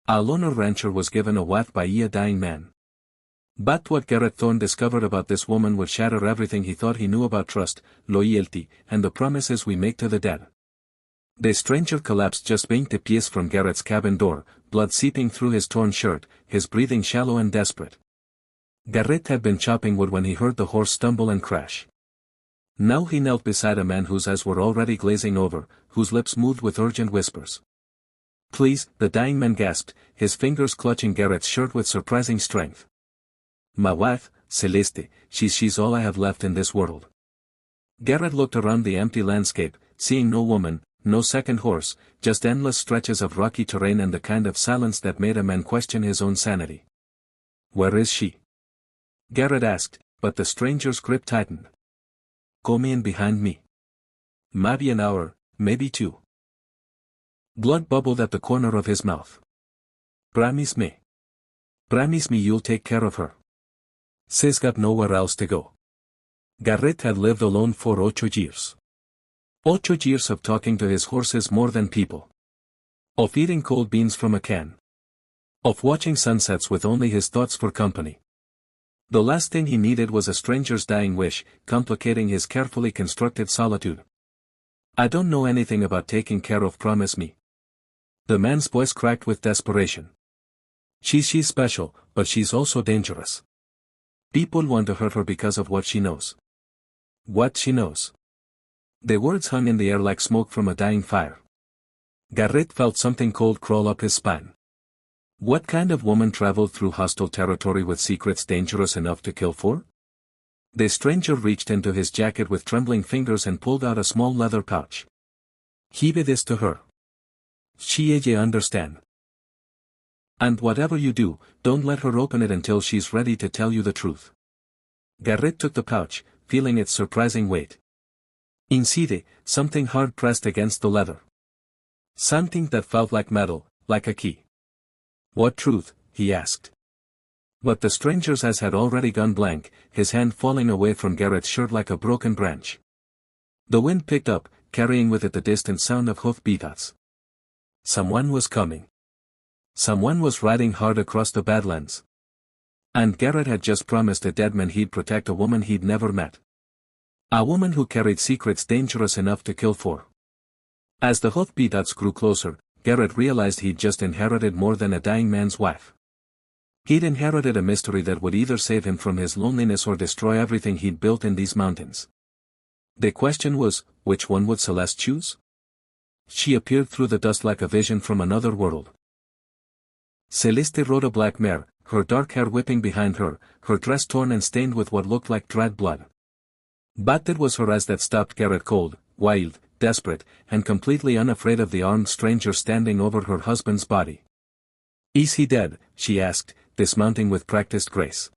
A loner rancher was given a wife by a dying man. But what Garrett Thorne discovered about this woman would shatter everything he thought he knew about trust, loyalty, and the promises we make to the dead. The stranger collapsed just 20 pies from Garrett's cabin door, blood seeping through his torn shirt, his breathing shallow and desperate. Garrett had been chopping wood when he heard the horse stumble and crash. Now he knelt beside a man whose eyes were already glazing over, whose lips moved with urgent whispers. "Please," the dying man gasped, his fingers clutching Garrett's shirt with surprising strength. "My wife, Celeste, she's all I have left in this world." Garrett looked around the empty landscape, seeing no woman, no second horse, just endless stretches of rocky terrain and the kind of silence that made a man question his own sanity. "Where is she?" Garrett asked, but the stranger's grip tightened. "Come in behind me. Maybe an hour, maybe two." Blood bubbled at the corner of his mouth. Promise me. Promise me you'll take care of her. She's got nowhere else to go." Garrett had lived alone for 8 years. 8 years of talking to his horses more than people. Of eating cold beans from a can. Of watching sunsets with only his thoughts for company. The last thing he needed was a stranger's dying wish, complicating his carefully constructed solitude. "I don't know anything about taking care of, promise me." The man's voice cracked with desperation. She's special, but she's also dangerous. People want to hurt her because of what she knows." "What she knows?" The words hung in the air like smoke from a dying fire. Garrett felt something cold crawl up his spine. What kind of woman traveled through hostile territory with secrets dangerous enough to kill for? The stranger reached into his jacket with trembling fingers and pulled out a small leather pouch. "Give this to her. She understand. And whatever you do, don't let her open it until she's ready to tell you the truth." Garrett took the pouch, feeling its surprising weight. Inside, something hard pressed against the leather. Something that felt like metal, like a key. "What truth?" he asked. But the stranger's eyes had already gone blank, his hand falling away from Garrett's shirt like a broken branch. The wind picked up, carrying with it the distant sound of hoof-beats. Someone was coming. Someone was riding hard across the Badlands. And Garrett had just promised a dead man he'd protect a woman he'd never met. A woman who carried secrets dangerous enough to kill for. As the hoof-beats grew closer, Garrett realized he'd just inherited more than a dying man's wife. He'd inherited a mystery that would either save him from his loneliness or destroy everything he'd built in these mountains. The question was, which one would Celeste choose? She appeared through the dust like a vision from another world. Celeste rode a black mare, her dark hair whipping behind her, her dress torn and stained with what looked like dried blood. But it was her eyes that stopped Garrett cold, wild, desperate, and completely unafraid of the armed stranger standing over her husband's body. "Is he dead?" she asked, dismounting with practiced grace.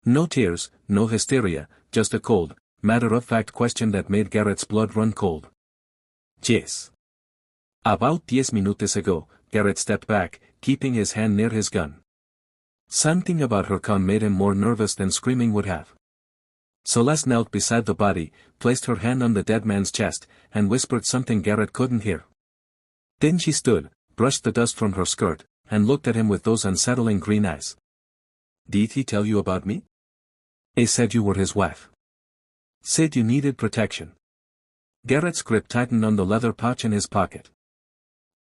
No tears, no hysteria, just a cold, matter-of-fact question that made Garrett's blood run cold. "Yes." About 10 minutes ago, Garrett stepped back, keeping his hand near his gun. Something about her calm made him more nervous than screaming would have. Celeste knelt beside the body, placed her hand on the dead man's chest, and whispered something Garrett couldn't hear. Then she stood, brushed the dust from her skirt, and looked at him with those unsettling green eyes. "Did he tell you about me?" "He said you were his wife. Said you needed protection." Garrett's grip tightened on the leather pouch in his pocket.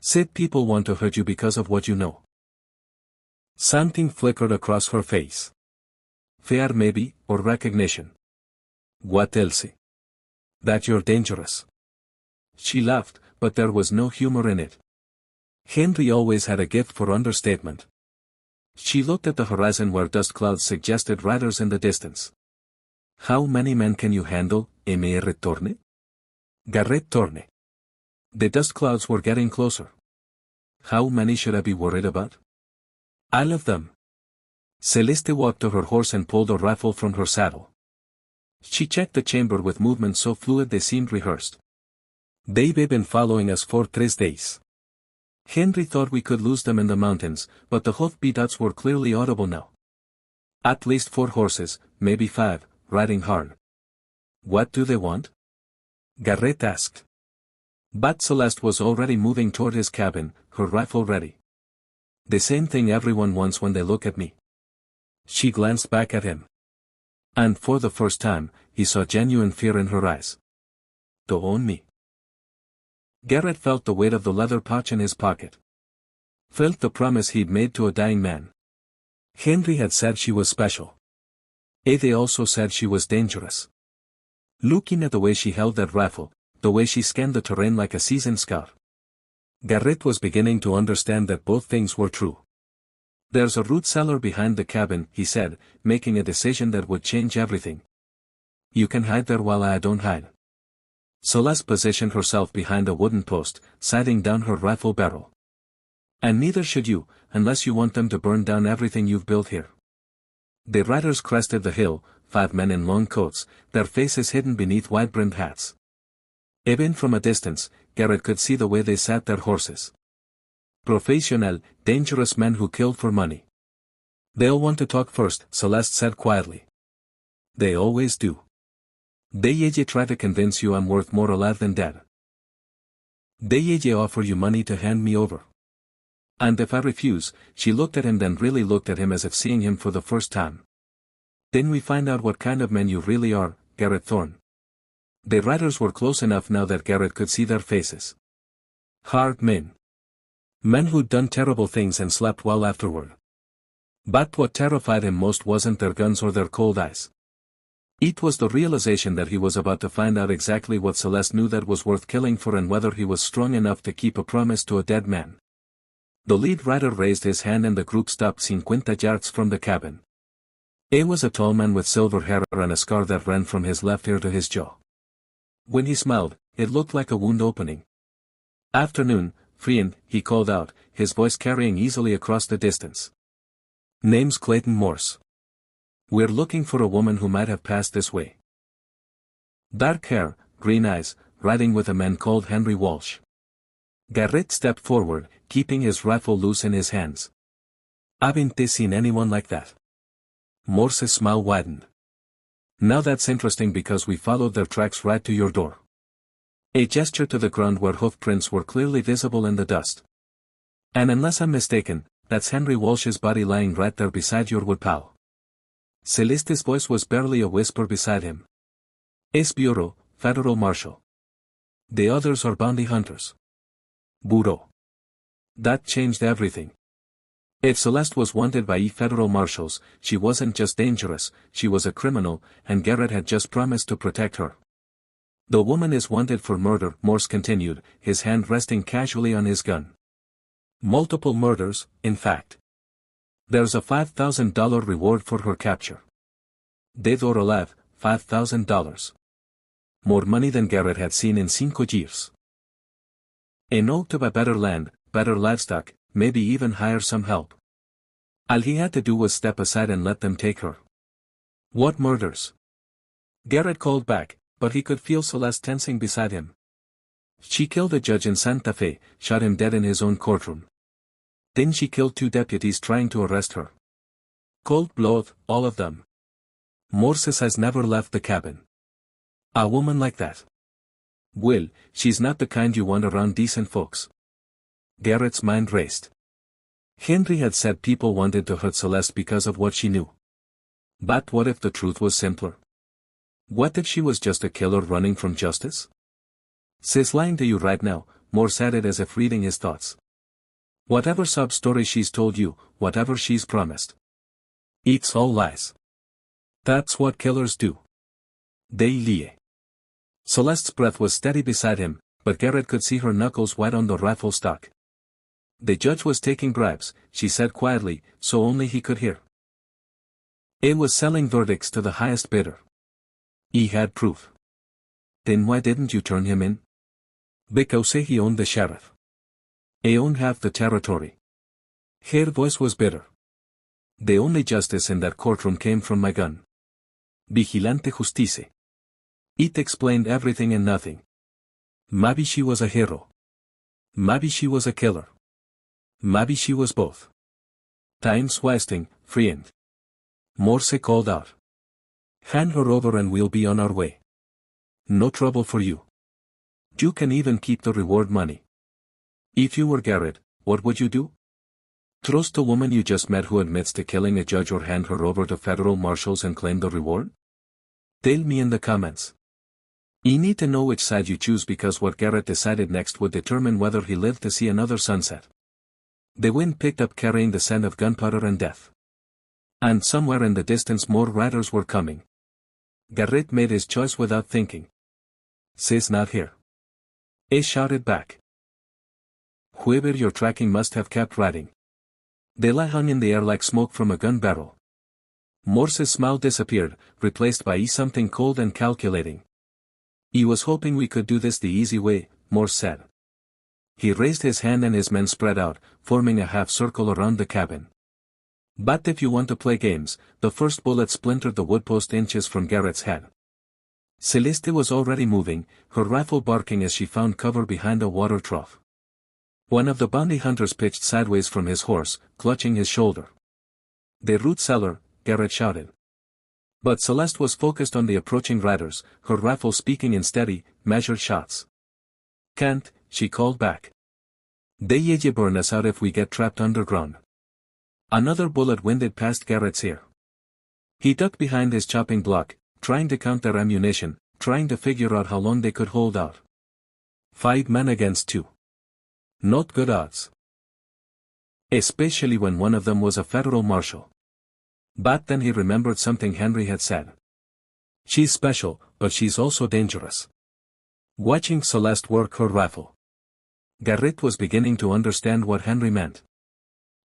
"Said people want to hurt you because of what you know." Something flickered across her face. Fear maybe, or recognition. "What else?" "That you're dangerous." She laughed, but there was no humor in it. Henry always had a gift for understatement. She looked at the horizon where dust clouds suggested riders in the distance. "How many men can you handle, Mr. Thorne?" "Garrett Thorne." The dust clouds were getting closer. "How many should I be worried about?" "All of them." Celeste walked to her horse and pulled a rifle from her saddle. She checked the chamber with movements so fluid they seemed rehearsed. "They've been following us for 3 days. Henry thought we could lose them in the mountains, but the hoof-beats were clearly audible now. At least 4 horses, maybe 5, riding hard." "What do they want?" Garrett asked. But Celeste was already moving toward his cabin, her rifle ready. The same thing everyone wants when they look at me. She glanced back at him. And for the first time, he saw genuine fear in her eyes. To own me. Garrett felt the weight of the leather pouch in his pocket. Felt the promise he'd made to a dying man. Henry had said she was special. They also said she was dangerous. Looking at the way she held that rifle, the way she scanned the terrain like a seasoned scout, Garrett was beginning to understand that both things were true. There's a root cellar behind the cabin, he said, making a decision that would change everything. You can hide there while I don't hide. Celeste positioned herself behind a wooden post, sighting down her rifle barrel. And neither should you, unless you want them to burn down everything you've built here. The riders crested the hill, 5 men in long coats, their faces hidden beneath wide-brimmed hats. Even from a distance, Garrett could see the way they sat their horses. Professional, dangerous men who killed for money. They'll want to talk first, Celeste said quietly. They always do. They try to convince you I'm worth more alive than dead. They offer you money to hand me over. And if I refuse, she looked at him, then really looked at him as if seeing him for the first time. Then we find out what kind of men you really are, Garrett Thorne. The riders were close enough now that Garrett could see their faces. Hard men. Men who'd done terrible things and slept well afterward. But what terrified him most wasn't their guns or their cold eyes. It was the realization that he was about to find out exactly what Celeste knew that was worth killing for, and whether he was strong enough to keep a promise to a dead man. The lead rider raised his hand and the group stopped 50 yards from the cabin. He was a tall man with silver hair and a scar that ran from his left ear to his jaw. When he smiled, it looked like a wound opening. Afternoon, friend, he called out, his voice carrying easily across the distance. Name's Clayton Morse. We're looking for a woman who might have passed this way. Dark hair, green eyes, riding with a man called Henry Walsh. Garrett stepped forward, keeping his rifle loose in his hands. Haven't they seen anyone like that? Morse's smile widened. Now that's interesting because we followed their tracks right to your door. A gesture to the ground where hoof prints were clearly visible in the dust. And unless I'm mistaken, that's Henry Walsh's body lying right there beside your woodpile. Celeste's voice was barely a whisper beside him. Es Bureau, Federal Marshal. The others are bounty hunters. Bureau. That changed everything. If Celeste was wanted by federal marshals, she wasn't just dangerous, she was a criminal, and Garrett had just promised to protect her. The woman is wanted for murder, Morse continued, his hand resting casually on his gun. Multiple murders, in fact. There's a $5,000 reward for her capture. Dead or alive, $5,000. More money than Garrett had seen in 5 years. A note to buy better land, better livestock, maybe even hire some help. All he had to do was step aside and let them take her. What murders? Garrett called back, but he could feel Celeste tensing beside him. She killed a judge in Santa Fe, shot him dead in his own courtroom. Then she killed 2 deputies trying to arrest her. Cold blood, all of them. Morse has never left the cabin. A woman like that. Well, she's not the kind you want around decent folks. Garrett's mind raced. Henry had said people wanted to hurt Celeste because of what she knew. But what if the truth was simpler? What if she was just a killer running from justice? She's lying to you right now, Morse added as if reading his thoughts. Whatever sub-story she's told you, whatever she's promised. It's all lies. That's what killers do. They lie. Celeste's breath was steady beside him, but Garrett could see her knuckles white on the rifle stock. The judge was taking bribes, she said quietly, so only he could hear. He was selling verdicts to the highest bidder. He had proof. Then why didn't you turn him in? Because he owned the sheriff. He owned half the territory. Her voice was bitter. The only justice in that courtroom came from my gun. Vigilante justicia. It explained everything and nothing. Maybe she was a hero. Maybe she was a killer. Maybe she was both. Time's wasting, friend. Morse called out. Hand her over and we'll be on our way. No trouble for you. You can even keep the reward money. If you were Garrett, what would you do? Trust a woman you just met who admits to killing a judge or hand her over to federal marshals and claim the reward? Tell me in the comments. You need to know which side you choose because what Garrett decided next would determine whether he lived to see another sunset. The wind picked up carrying the scent of gunpowder and death. And somewhere in the distance more riders were coming. Garrett made his choice without thinking. "She's not here." He shouted back. Whoever you're tracking must have kept riding. The lie hung in the air like smoke from a gun barrel. Morse's smile disappeared, replaced by something cold and calculating. "He was hoping we could do this the easy way," Morse said. He raised his hand and his men spread out, forming a half circle around the cabin. But if you want to play games, the first bullet splintered the woodpost inches from Garrett's head. Celeste was already moving, her rifle barking as she found cover behind a water trough. One of the bounty hunters pitched sideways from his horse, clutching his shoulder. "The root cellar," Garrett shouted. But Celeste was focused on the approaching riders, her rifle speaking in steady, measured shots. "Can't," she called back. "They burn us out if we get trapped underground." Another bullet winded past Garrett's ear. He ducked behind his chopping block, trying to count their ammunition, trying to figure out how long they could hold out. 5 men against 2. Not good odds. Especially when one of them was a federal marshal. But then he remembered something Henry had said. "She's special, but she's also dangerous." Watching Celeste work her rifle, Garrett was beginning to understand what Henry meant.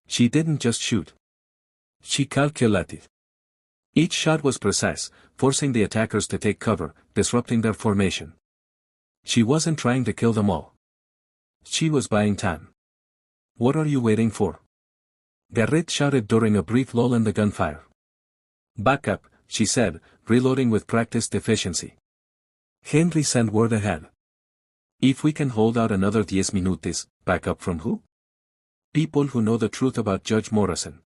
She didn't just shoot. She calculated. Each shot was precise, forcing the attackers to take cover, disrupting their formation. She wasn't trying to kill them all. She was buying time. "What are you waiting for?" Garrett shouted during a brief lull in the gunfire. "Back up," she said, reloading with practiced efficiency. Henry sent word ahead. "If we can hold out another 10 minutes, back up from who?" "People who know the truth about Judge Morrison."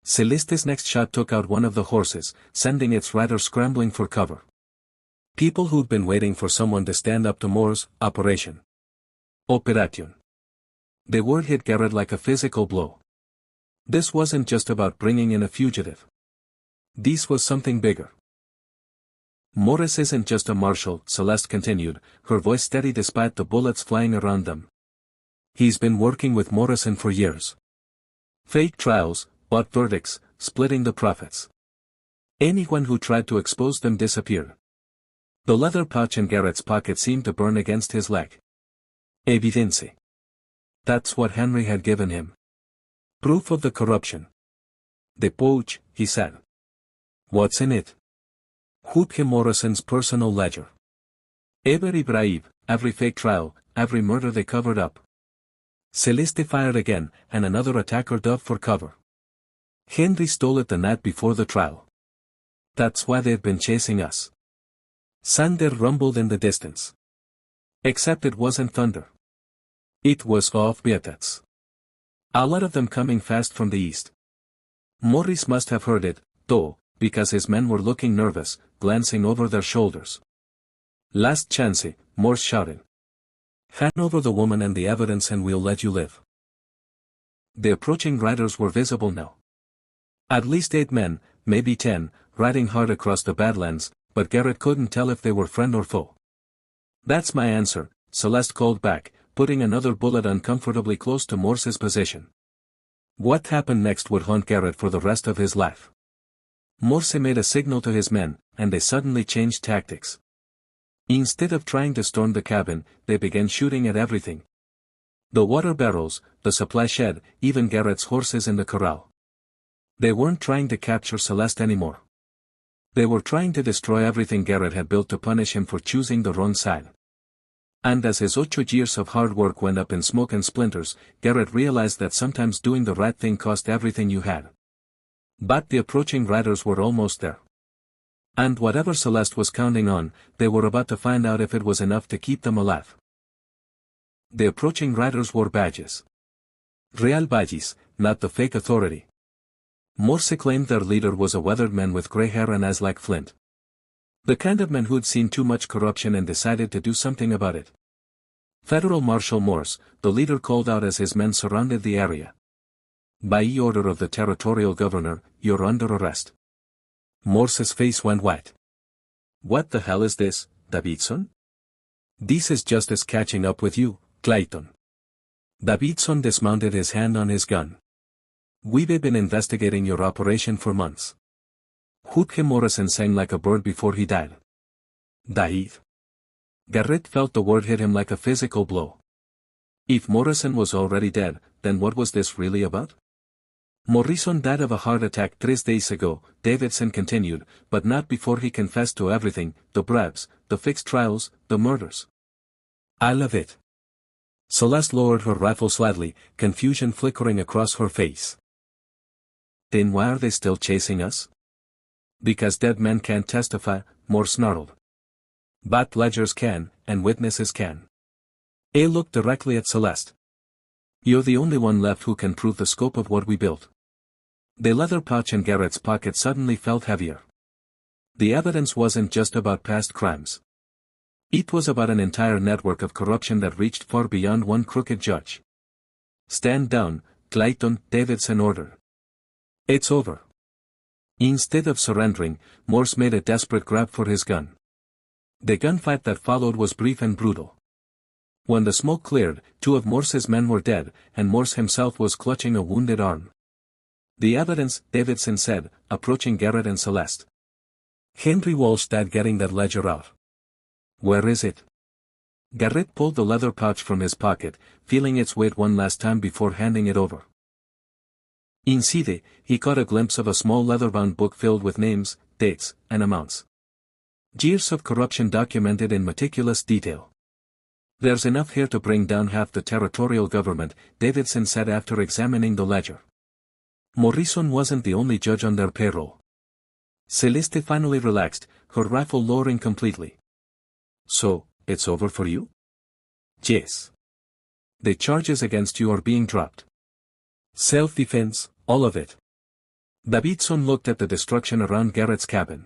Celeste's next shot took out one of the horses, sending its rider scrambling for cover. People who'd been waiting for someone to stand up to Moore's operation. Operation. The word hit Garrett like a physical blow. This wasn't just about bringing in a fugitive. This was something bigger. "Morris isn't just a marshal," Celeste continued, her voice steady despite the bullets flying around them. "He's been working with Morrison for years. Fake trials, bought verdicts, splitting the profits. Anyone who tried to expose them disappeared." The leather pouch in Garrett's pocket seemed to burn against his leg. Evidence. That's what Henry had given him. Proof of the corruption. "The pouch," he said. "What's in it?" Hugh Morrison's personal ledger. Every bribe, every fake trial, every murder they covered up. Celeste fired again, and another attacker dove for cover. "Henry stole it the night before the trial. That's why they've been chasing us." Thunder rumbled in the distance. Except it wasn't thunder. It was off-beats. A lot of them coming fast from the east. Morris must have heard it, though, because his men were looking nervous, glancing over their shoulders. "Last chance," Morse shouted. "Hand over the woman and the evidence and we'll let you live." The approaching riders were visible now. At least 8 men, maybe 10, riding hard across the Badlands, but Garrett couldn't tell if they were friend or foe. "That's my answer," Celeste called back, putting another bullet uncomfortably close to Morse's position. What happened next would haunt Garrett for the rest of his life. Morse made a signal to his men, and they suddenly changed tactics. Instead of trying to storm the cabin, they began shooting at everything. The water barrels, the supply shed, even Garrett's horses in the corral. They weren't trying to capture Celeste anymore. They were trying to destroy everything Garrett had built to punish him for choosing the wrong side. And as his 8 years of hard work went up in smoke and splinters, Garrett realized that sometimes doing the right thing cost everything you had. But the approaching riders were almost there. And whatever Celeste was counting on, they were about to find out if it was enough to keep them alive. The approaching riders wore badges. Real badges, not the fake authority. Morse claimed their leader was a weathered man with gray hair and eyes like flint. The kind of man who'd seen too much corruption and decided to do something about it. Federal Marshal Morse, the leader called out as his men surrounded the area. By order of the territorial governor, you're under arrest. Morse's face went white. What the hell is this, Davidson? This is justice catching up with you, Clayton. Davidson dismounted his hand on his gun. We've been investigating your operation for months. Jorge Morrison sang like a bird before he died. Died? Garrett felt the word hit him like a physical blow. If Morrison was already dead, then what was this really about? Morrison died of a heart attack 3 days ago, Davidson continued, but not before he confessed to everything, the bribes, the fixed trials, the murders. I love it. Celeste lowered her rifle slightly, confusion flickering across her face. Then why are they still chasing us? Because dead men can't testify, Morse snarled. But ledgers can, and witnesses can. A looked directly at Celeste. You're the only one left who can prove the scope of what we built. The leather pouch in Garrett's pocket suddenly felt heavier. The evidence wasn't just about past crimes. It was about an entire network of corruption that reached far beyond one crooked judge. Stand down, Clayton, Davidson ordered. It's over. Instead of surrendering, Morse made a desperate grab for his gun. The gunfight that followed was brief and brutal. When the smoke cleared, 2 of Morse's men were dead, and Morse himself was clutching a wounded arm. The evidence, Davidson said, approaching Garrett and Celeste. Henry Walsh died getting that ledger out. Where is it? Garrett pulled the leather pouch from his pocket, feeling its weight one last time before handing it over. Inside, he caught a glimpse of a small leather-bound book filled with names, dates, and amounts. Years of corruption documented in meticulous detail. There's enough here to bring down half the territorial government, Davidson said after examining the ledger. Morrison wasn't the only judge on their payroll. Celeste finally relaxed, her rifle lowering completely. So, it's over for you? Yes. The charges against you are being dropped. Self-defense, all of it. Davidson looked at the destruction around Garrett's cabin.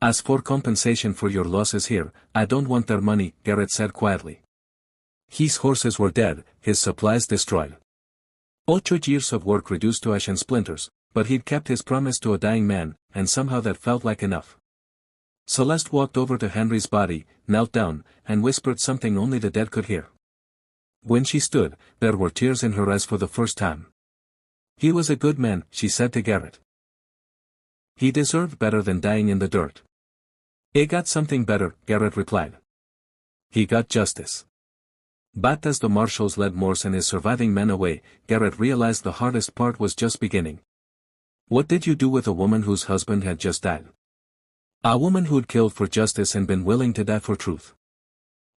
As for compensation for your losses here, I don't want their money, Garrett said quietly. His horses were dead, his supplies destroyed. 8 years of work reduced to ash and splinters, but he'd kept his promise to a dying man, and somehow that felt like enough. Celeste walked over to Henry's body, knelt down, and whispered something only the dead could hear. When she stood, there were tears in her eyes for the first time. He was a good man, she said to Garrett. He deserved better than dying in the dirt. He got something better, Garrett replied. He got justice. But as the marshals led Morse and his surviving men away, Garrett realized the hardest part was just beginning. What did you do with a woman whose husband had just died? A woman who'd killed for justice and been willing to die for truth.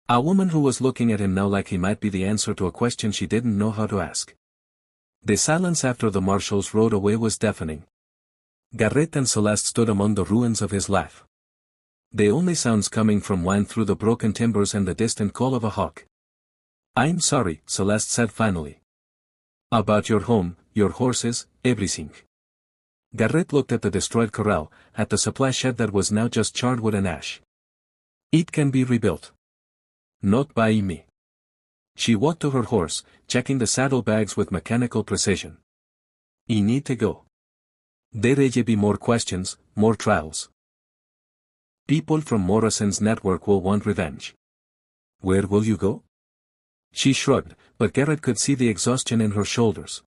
A woman who was looking at him now like he might be the answer to a question she didn't know how to ask. The silence after the marshals rode away was deafening. Garrett and Celeste stood among the ruins of his life. The only sounds coming from whined through the broken timbers and the distant call of a hawk. I'm sorry, Celeste said finally. About your home, your horses, everything. Garrett looked at the destroyed corral, at the supply shed that was now just charred wood and ash. It can be rebuilt. Not by me. She walked to her horse, checking the saddlebags with mechanical precision. I need to go. There may be more questions, more trials. People from Morrison's network will want revenge. Where will you go? She shrugged, but Garrett could see the exhaustion in her shoulders.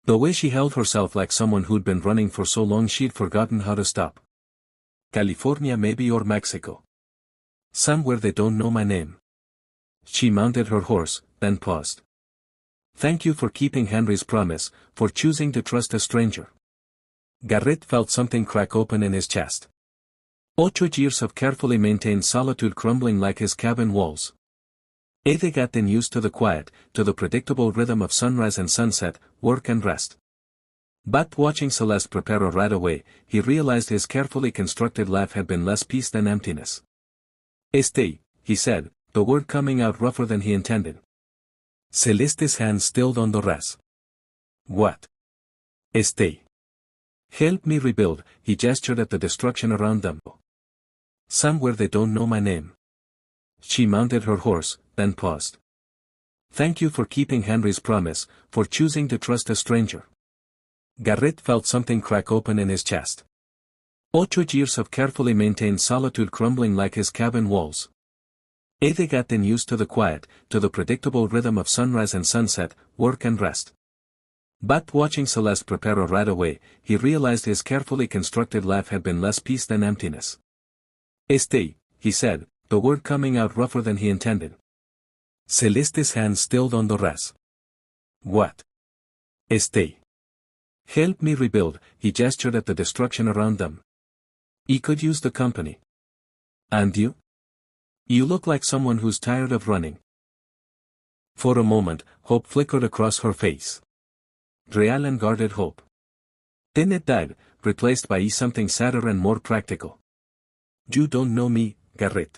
The way she held herself like someone who'd been running for so long she'd forgotten how to stop. California maybe or Mexico. Somewhere they don't know my name. She mounted her horse, then paused. Thank you for keeping Henry's promise, for choosing to trust a stranger. Garrett felt something crack open in his chest. 8 years of carefully maintained solitude crumbling like his cabin walls. They gotten used to the quiet, to the predictable rhythm of sunrise and sunset, work and rest. But watching Celeste prepare a ride away, he realized his carefully constructed life had been less peace than emptiness. Stay, he said, the word coming out rougher than he intended. Celeste's hand stilled on the res. What? Stay. Help me rebuild, he gestured at the destruction around them. Somewhere they don't know my name. She mounted her horse, then paused. Thank you for keeping Henry's promise, for choosing to trust a stranger. Garrett felt something crack open in his chest. 8 years of carefully maintained solitude crumbling like his cabin walls. They gotten used to the quiet, to the predictable rhythm of sunrise and sunset, work and rest. But watching Celeste prepare a ride away, he realized his carefully constructed life had been less peace than emptiness. Este, he said, the word coming out rougher than he intended. Celeste's hand stilled on the ras. What? Este. Help me rebuild, he gestured at the destruction around them. I could use the company. And you? You look like someone who's tired of running. For a moment, hope flickered across her face. Real and guarded hope. Then it died, replaced by something sadder and more practical. You don't know me, Garrett.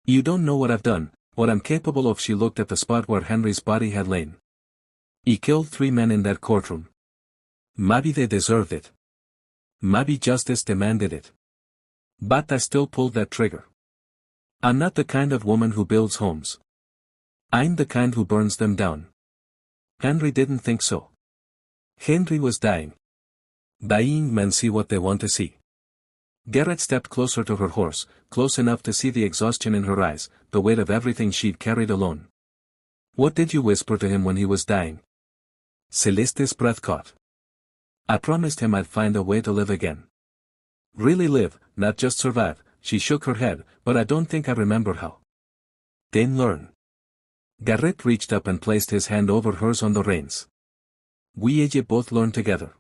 You don't know what I've done, what I'm capable of. She looked at the spot where Henry's body had lain. He killed 3 men in that courtroom. Maybe they deserved it. Maybe justice demanded it. But I still pulled that trigger. I'm not the kind of woman who builds homes. I'm the kind who burns them down. Henry didn't think so. Henry was dying. Dying men see what they want to see. Garrett stepped closer to her horse, close enough to see the exhaustion in her eyes, the weight of everything she'd carried alone. What did you whisper to him when he was dying? Celeste's breath caught. I promised him I'd find a way to live again. Really live, not just survive. She shook her head, but I don't think I remember how. Then learn. Garrett reached up and placed his hand over hers on the reins. We both learn together.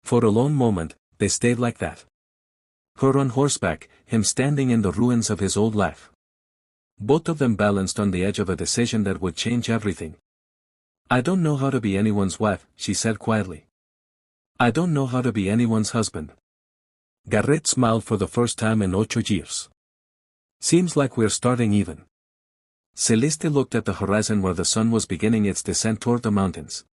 For a long moment, they stayed like that. Her on horseback, him standing in the ruins of his old life. Both of them balanced on the edge of a decision that would change everything. I don't know how to be anyone's wife, she said quietly. I don't know how to be anyone's husband. Garrett smiled for the first time in 8 years. Seems like we're starting even. Celeste looked at the horizon where the sun was beginning its descent toward the mountains.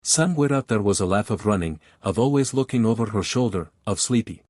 Somewhere out there was a laugh of running, of always looking over her shoulder, of sleepy.